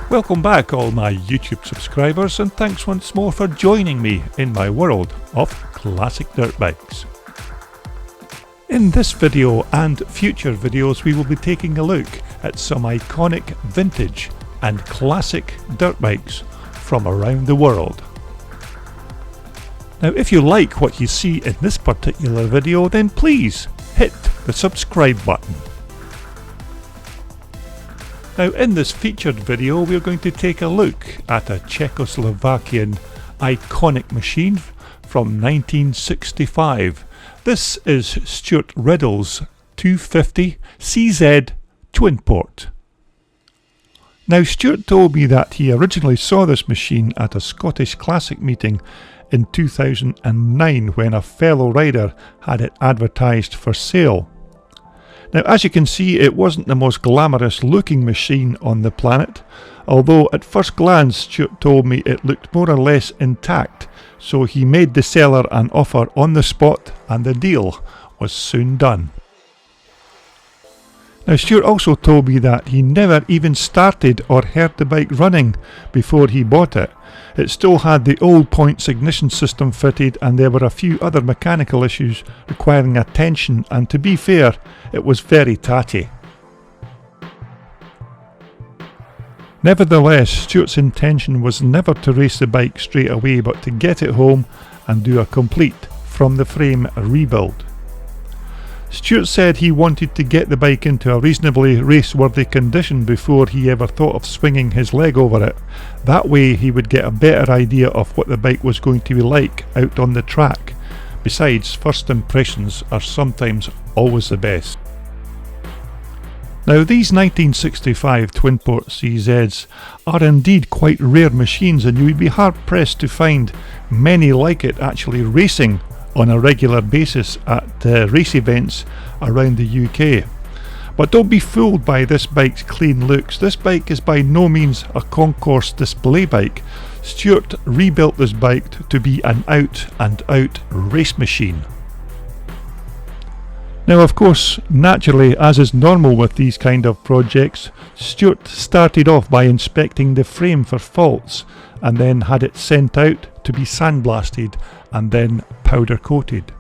Welcome back all my YouTube subscribers, and thanks once more for joining me in my world of classic dirt bikes. In this video and future videos we will be taking a look at some iconic vintage and classic dirt bikes from around the world. Now if you like what you see in this particular video, then please hit the subscribe button. Now in this featured video we are going to take a look at a Czechoslovakian iconic machine from 1965. This is Stewart Riddell's 250 CZ twin port. Now Stewart told me that he originally saw this machine at a Scottish Classic meeting in 2009 when a fellow rider had it advertised for sale. Now as you can see, it wasn't the most glamorous looking machine on the planet, although at first glance Stewart told me it looked more or less intact, so he made the seller an offer on the spot and the deal was soon done. Now Stewart also told me that he never even started or heard the bike running before he bought it. It still had the old points ignition system fitted, and there were a few other mechanical issues requiring attention, and to be fair, it was very tatty. Nevertheless, Stewart's intention was never to race the bike straight away, but to get it home and do a complete from the frame rebuild. Stewart said he wanted to get the bike into a reasonably race-worthy condition before he ever thought of swinging his leg over it. That way he would get a better idea of what the bike was going to be like out on the track. Besides, first impressions are sometimes always the best. Now these 1965 twin-port CZs are indeed quite rare machines, and you would be hard pressed to find many like it actually racing on a regular basis at race events around the UK. But don't be fooled by this bike's clean looks. This bike is by no means a concourse display bike. Stewart rebuilt this bike to be an out and out race machine. Now of course, naturally, as is normal with these kind of projects, Stewart started off by inspecting the frame for faults and then had it sent out to be sandblasted and then powder coated.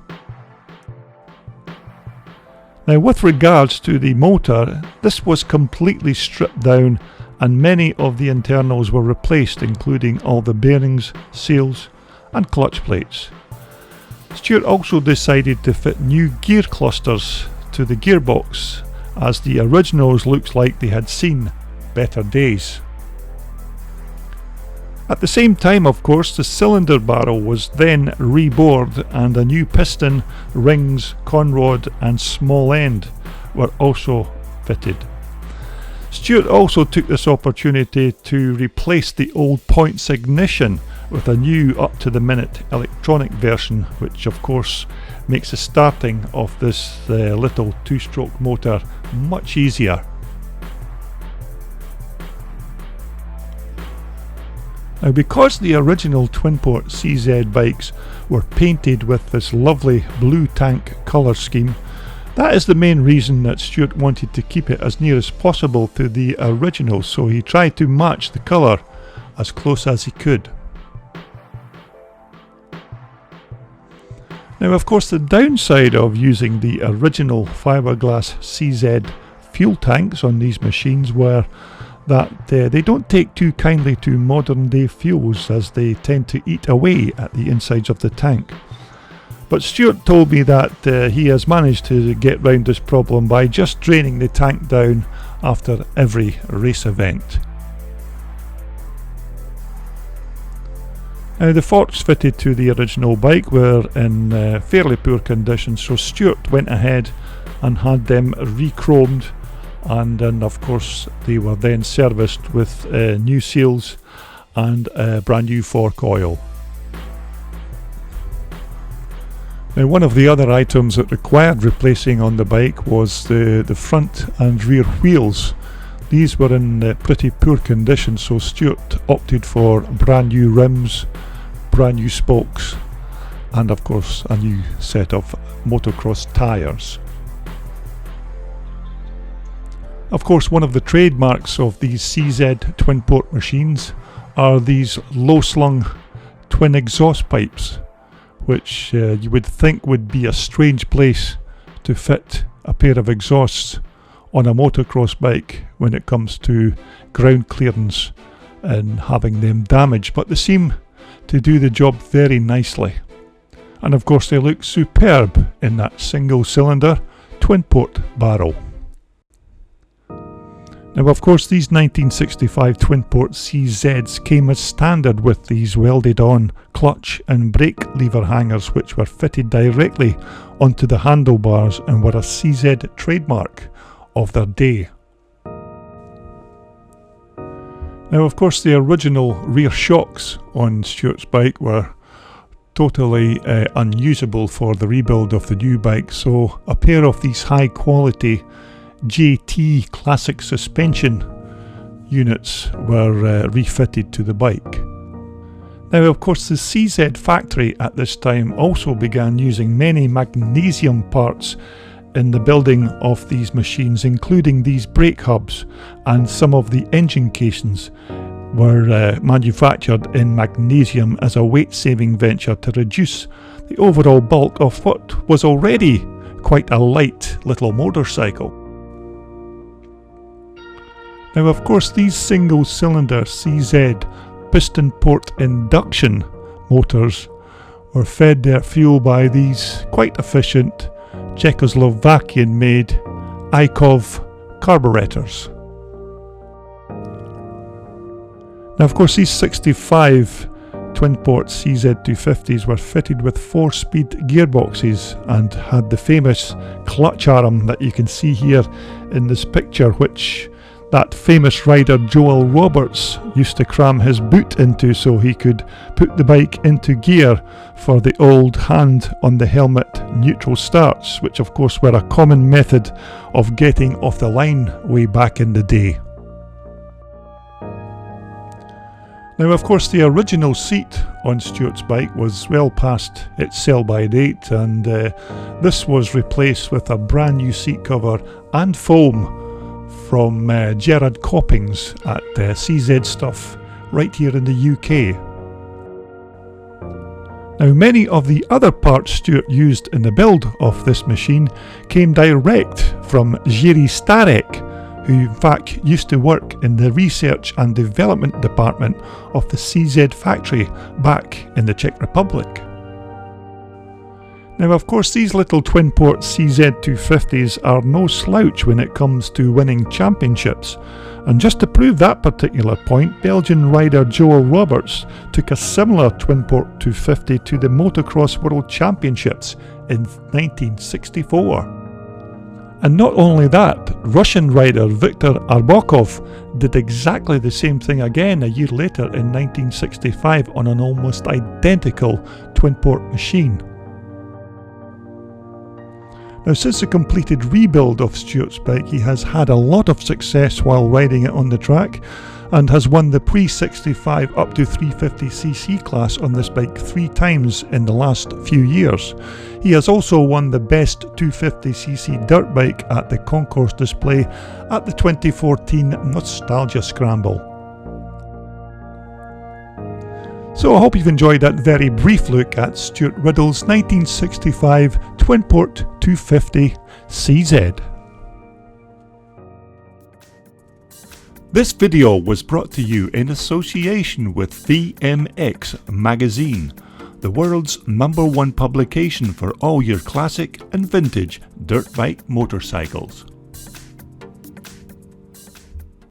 Now with regards to the motor, this was completely stripped down and many of the internals were replaced, including all the bearings, seals and clutch plates. Stewart also decided to fit new gear clusters to the gearbox, as the originals looked like they had seen better days. At the same time, of course, the cylinder barrel was then rebored and a new piston, rings, conrod and small end were also fitted. Stewart also took this opportunity to replace the old points ignition with a new up-to-the-minute electronic version, which of course makes the starting of this little two-stroke motor much easier. Now because the original twin-port CZ bikes were painted with this lovely blue tank colour scheme, that is the main reason that Stewart wanted to keep it as near as possible to the original, so he tried to match the colour as close as he could. Now of course the downside of using the original fiberglass CZ fuel tanks on these machines were that they don't take too kindly to modern day fuels, as they tend to eat away at the insides of the tank. But Stewart told me that he has managed to get round this problem by just draining the tank down after every race event. Now the forks fitted to the original bike were in fairly poor condition, so Stewart went ahead and had them re-chromed, and then of course they were then serviced with new seals and brand new fork oil. Now one of the other items that required replacing on the bike was the front and rear wheels. These were in pretty poor condition, so Stewart opted for brand new rims, brand new spokes and of course a new set of motocross tyres. Of course, one of the trademarks of these CZ twin port machines are these low-slung twin exhaust pipes, which you would think would be a strange place to fit a pair of exhausts on a motocross bike when it comes to ground clearance and having them damaged, but they seem to do the job very nicely. And of course they look superb in that single cylinder twin port barrel. Now of course these 1965 twin port CZs came as standard with these welded on clutch and brake lever hangers, which were fitted directly onto the handlebars and were a CZ trademark of their day. Now of course the original rear shocks on Stewart's bike were totally unusable for the rebuild of the new bike, so a pair of these high quality JT classic suspension units were refitted to the bike. Now of course the CZ factory at this time also began using many magnesium parts in the building of these machines, including these brake hubs, and some of the engine casings were manufactured in magnesium as a weight saving venture to reduce the overall bulk of what was already quite a light little motorcycle. Now of course these single cylinder CZ piston port induction motors were fed their fuel by these quite efficient Czechoslovakian made Ikov carburetors. Now of course these 65 twin port CZ250s were fitted with 4-speed gearboxes and had the famous clutch arm that you can see here in this picture, which that famous rider Joel Roberts used to cram his boot into so he could put the bike into gear for the old hand on the helmet neutral starts, which of course were a common method of getting off the line way back in the day. Now of course the original seat on Stewart's bike was well past its sell-by date, and this was replaced with a brand new seat cover and foam from Gerard Coppings at CZ Stuff right here in the UK. Now many of the other parts Stewart used in the build of this machine came direct from Jiří Starek, who in fact used to work in the research and development department of the CZ factory back in the Czech Republic. Now of course these little twin port CZ250s are no slouch when it comes to winning championships, and just to prove that particular point, Belgian rider Joel Roberts took a similar twin port 250 to the Motocross World Championships in 1964. And not only that, Russian rider Viktor Arbokov did exactly the same thing again a year later in 1965 on an almost identical twin port machine. Now since the completed rebuild of Stewart's bike, he has had a lot of success while riding it on the track, and has won the pre-65 up to 350cc class on this bike 3 times in the last few years. He has also won the best 250cc dirt bike at the concourse display at the 2014 Nostalgia Scramble. So I hope you've enjoyed that very brief look at Stewart Riddell's 1965 twin port 250 CZ. This video was brought to you in association with VMX Magazine, the world's #1 publication for all your classic and vintage dirt bike motorcycles.